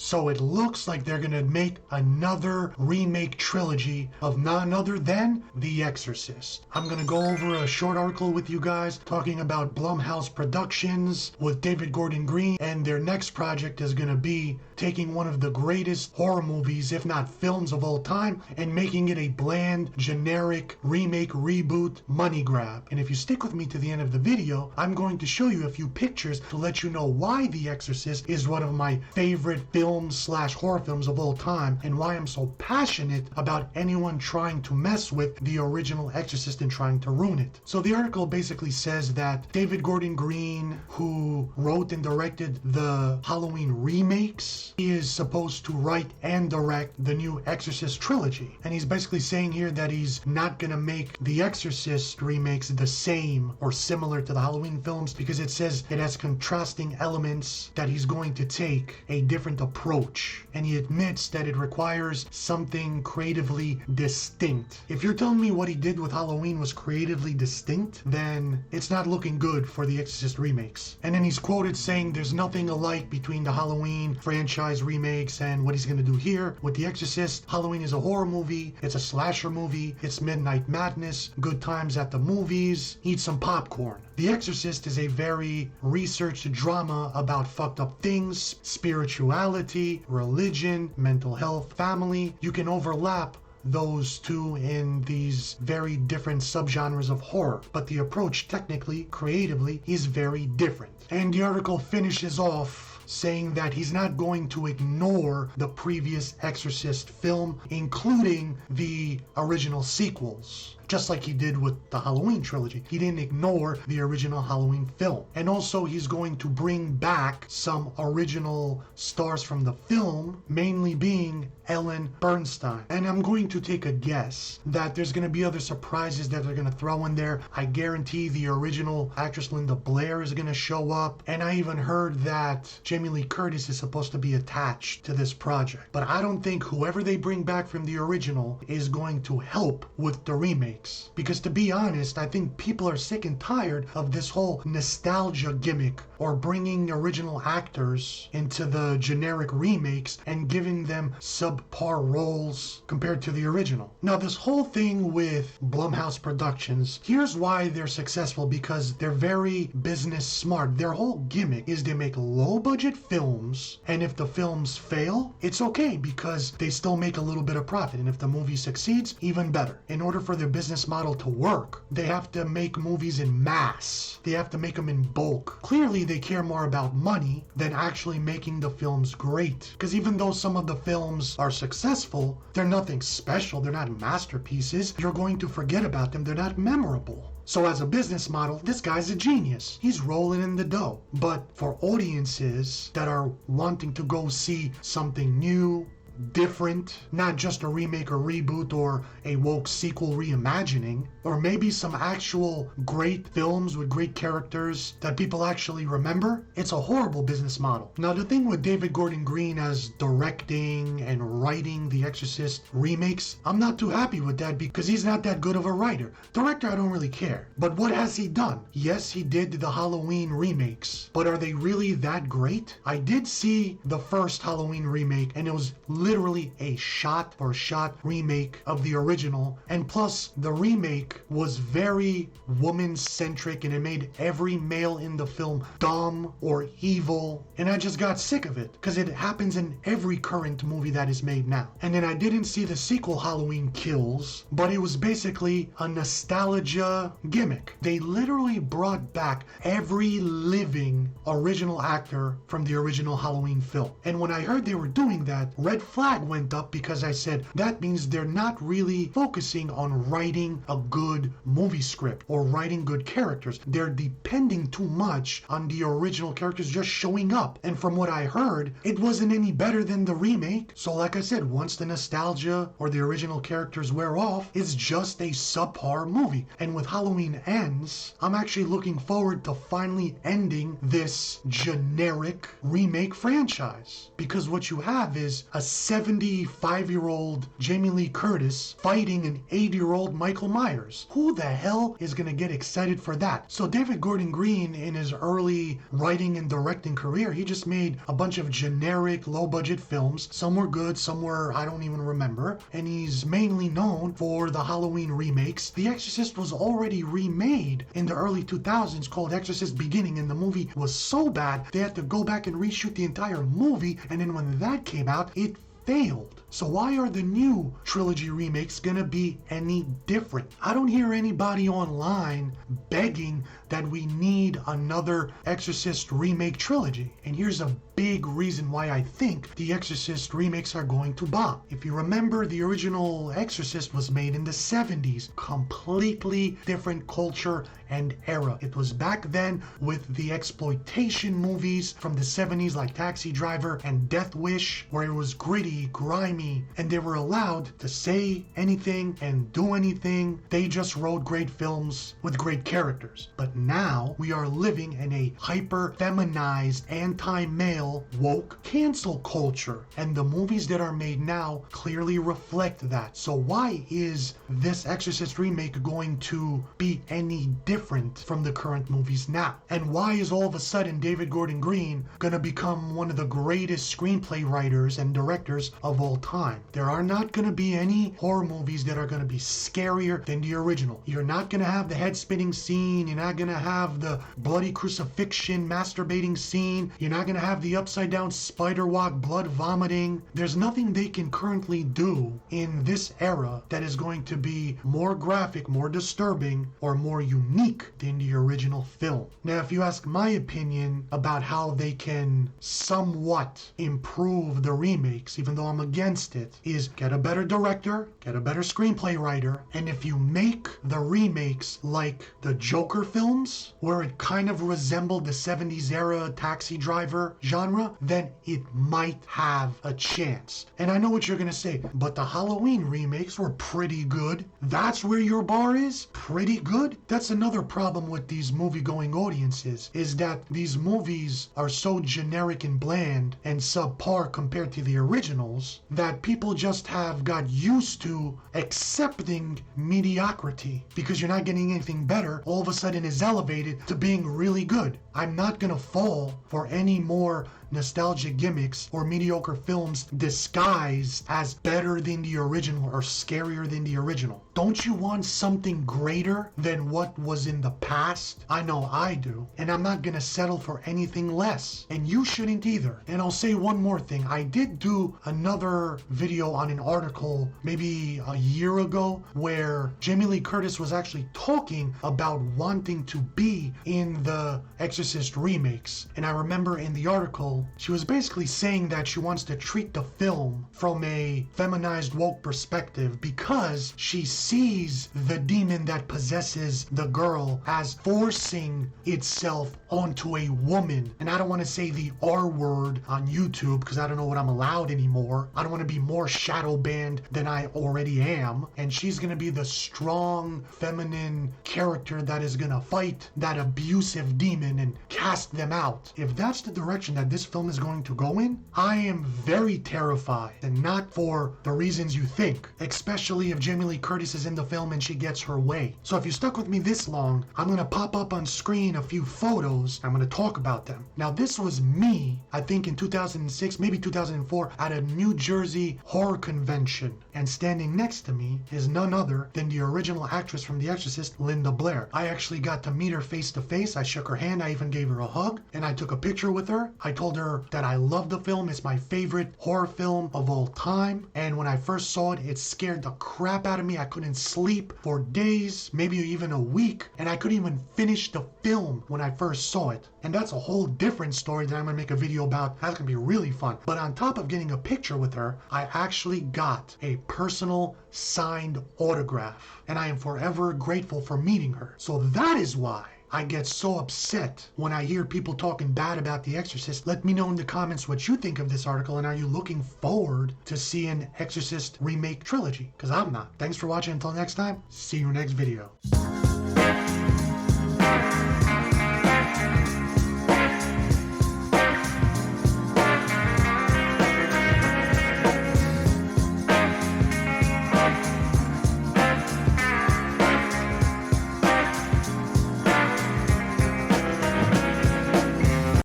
So it looks like they're gonna make another remake trilogy of none other than The Exorcist. I'm gonna go over a short article with you guys talking about Blumhouse Productions with David Gordon Green, and their next project is gonna be taking one of the greatest horror movies, if not films of all time, and making it a bland, generic, remake, reboot, money grab. And if you stick with me to the end of the video, I'm going to show you a few pictures to let you know why The Exorcist is one of my favorite films slash horror films of all time, and why I'm so passionate about anyone trying to mess with the original Exorcist and trying to ruin it. So the article basically says that David Gordon Green, who wrote and directed the Halloween remakes, he is supposed to write and direct the new Exorcist trilogy. And he's basically saying here that he's not gonna make the Exorcist remakes the same or similar to the Halloween films, because it says it has contrasting elements, that he's going to take a different approach. And he admits that it requires something creatively distinct. If you're telling me what he did with Halloween was creatively distinct, then it's not looking good for the Exorcist remakes. And then he's quoted saying there's nothing alike between the Halloween franchise remakes and what he's going to do here with The Exorcist. Halloween is a horror movie, it's a slasher movie, it's midnight madness, good times at the movies, eat some popcorn. The Exorcist is a very researched drama about fucked up things, spirituality, religion, mental health, family. You can overlap those two in these very different subgenres of horror, but the approach technically, creatively, is very different. And the article finishes off saying that he's not going to ignore the previous Exorcist film, including the original sequels. Just like he did with the Halloween trilogy. He didn't ignore the original Halloween film. And also he's going to bring back some original stars from the film, mainly being Ellen Bernstein. And I'm going to take a guess that there's going to be other surprises that they're going to throw in there. I guarantee the original actress Linda Blair is going to show up. And I even heard that Jamie Lee Curtis is supposed to be attached to this project. But I don't think whoever they bring back from the original is going to help with the remake. Because to be honest, I think people are sick and tired of this whole nostalgia gimmick, or bringing original actors into the generic remakes and giving them subpar roles compared to the original. Now, this whole thing with Blumhouse Productions, here's why they're successful, because they're very business smart. Their whole gimmick is they make low budget films, and if the films fail, it's okay because they still make a little bit of profit, and if the movie succeeds, even better. In order for their business model to work, they have to make movies in mass. They have to make them in bulk. Clearly, they care more about money than actually making the films great. Because even though some of the films are successful, they're nothing special. They're not masterpieces. You're going to forget about them. They're not memorable. So as a business model, this guy's a genius. He's rolling in the dough. But for audiences that are wanting to go see something new, different, not just a remake or reboot or a woke sequel reimagining, or maybe some actual great films with great characters that people actually remember, it's a horrible business model. Now, the thing with David Gordon Green as directing and writing the Exorcist remakes, I'm not too happy with that because he's not that good of a writer. Director, I don't really care. But what has he done? Yes, he did the Halloween remakes, but are they really that great? I did see the first Halloween remake, and it was literally a shot-for-shot remake of the original, and plus the remake was very woman-centric, and it made every male in the film dumb or evil, and I just got sick of it because it happens in every current movie that is made now. And then I didn't see the sequel Halloween Kills, but it was basically a nostalgia gimmick. They literally brought back every living original actor from the original Halloween film, and when I heard they were doing that, red flag went up because I said that means they're not really focusing on writing a good movie script or writing good characters. They're depending too much on the original characters just showing up, and from what I heard, it wasn't any better than the remake. So like I said, once the nostalgia or the original characters wear off, it's just a subpar movie. And with Halloween Ends, I'm actually looking forward to finally ending this generic remake franchise, because what you have is a 75-year-old Jamie Lee Curtis fighting an 80-year-old Michael Myers. Who the hell is gonna get excited for that? So David Gordon Green, in his early writing and directing career, he just made a bunch of generic low-budget films. Some were good, some were I don't even remember, and he's mainly known for the Halloween remakes. The Exorcist was already remade in the early 2000s called Exorcist Beginning, and the movie was so bad they had to go back and reshoot the entire movie, and then when that came out, it failed. So why are the new trilogy remakes gonna be any different? I don't hear anybody online begging that we need another Exorcist remake trilogy. And here's a big reason why I think the Exorcist remakes are going to bomb. If you remember, the original Exorcist was made in the 70s. Completely different culture and era. It was back then with the exploitation movies from the 70s like Taxi Driver and Death Wish, where it was gritty, grimy, and they were allowed to say anything and do anything. They just wrote great films with great characters. But now we are living in a hyper-feminized, anti-male, woke cancel culture, and the movies that are made now clearly reflect that. So why is this Exorcist remake going to be any different from the current movies now? And why is all of a sudden David Gordon Green gonna become one of the greatest screenplay writers and directors of all time? There are not gonna be any horror movies that are gonna be scarier than the original. You're not gonna have the head-spinning scene, you're not gonna have the bloody crucifixion masturbating scene, you're not gonna have the upside down spider walk blood vomiting. There's nothing they can currently do in this era that is going to be more graphic, more disturbing, or more unique than the original film. Now, if you ask my opinion about how they can somewhat improve the remakes, even though I'm against it, is get a better director, get a better screenplay writer, and if you make the remakes like the Joker films, where it kind of resembled the 70s era Taxi Driver genre, then it might have a chance. And I know what you're gonna say, but the Halloween remakes were pretty good. That's where your bar is? Pretty good? That's another problem with these movie-going audiences, is that these movies are so generic and bland and subpar compared to the originals that people just have got used to accepting mediocrity. Because you're not getting anything better, all of a sudden is elevated to being really good. I'm not gonna fall for any more nostalgic gimmicks or mediocre films disguised as better than the original or scarier than the original. Don't you want something greater than what was in the past? I know I do, and I'm not gonna settle for anything less, and you shouldn't either. And I'll say one more thing. I did do another video on an article maybe a year ago where Jamie Lee Curtis was actually talking about wanting to be in the Exorcist remakes, and I remember in the article she was basically saying that she wants to treat the film from a feminized woke perspective because she sees the demon that possesses the girl as forcing itself onto a woman. And I don't want to say the R word on YouTube because I don't know what I'm allowed anymore. I don't want to be more shadow banned than I already am. And she's going to be the strong feminine character that is going to fight that abusive demon and cast them out. If that's the direction that this film is going to go in, I am very terrified, and not for the reasons you think, especially if Jamie Lee Curtis is in the film and she gets her way. So if you stuck with me this long, I'm going to pop up on screen a few photos. I'm going to talk about them. Now, this was me, I think in 2006, maybe 2004, at a New Jersey horror convention, and standing next to me is none other than the original actress from The Exorcist, Linda Blair. I actually got to meet her face to face. I shook her hand, I even gave her a hug, and I took a picture with her. I told her that I love the film. It's my favorite horror film of all time. And when I first saw it, it scared the crap out of me. I couldn't sleep for days, maybe even a week. And I couldn't even finish the film when I first saw it. And that's a whole different story that I'm going to make a video about. That's going to be really fun. But on top of getting a picture with her, I actually got a personal signed autograph. And I am forever grateful for meeting her. So that is why I get so upset when I hear people talking bad about The Exorcist. Let me know in the comments what you think of this article, and are you looking forward to seeing Exorcist Remake Trilogy? Because I'm not. Thanks for watching. Until next time, see you next video.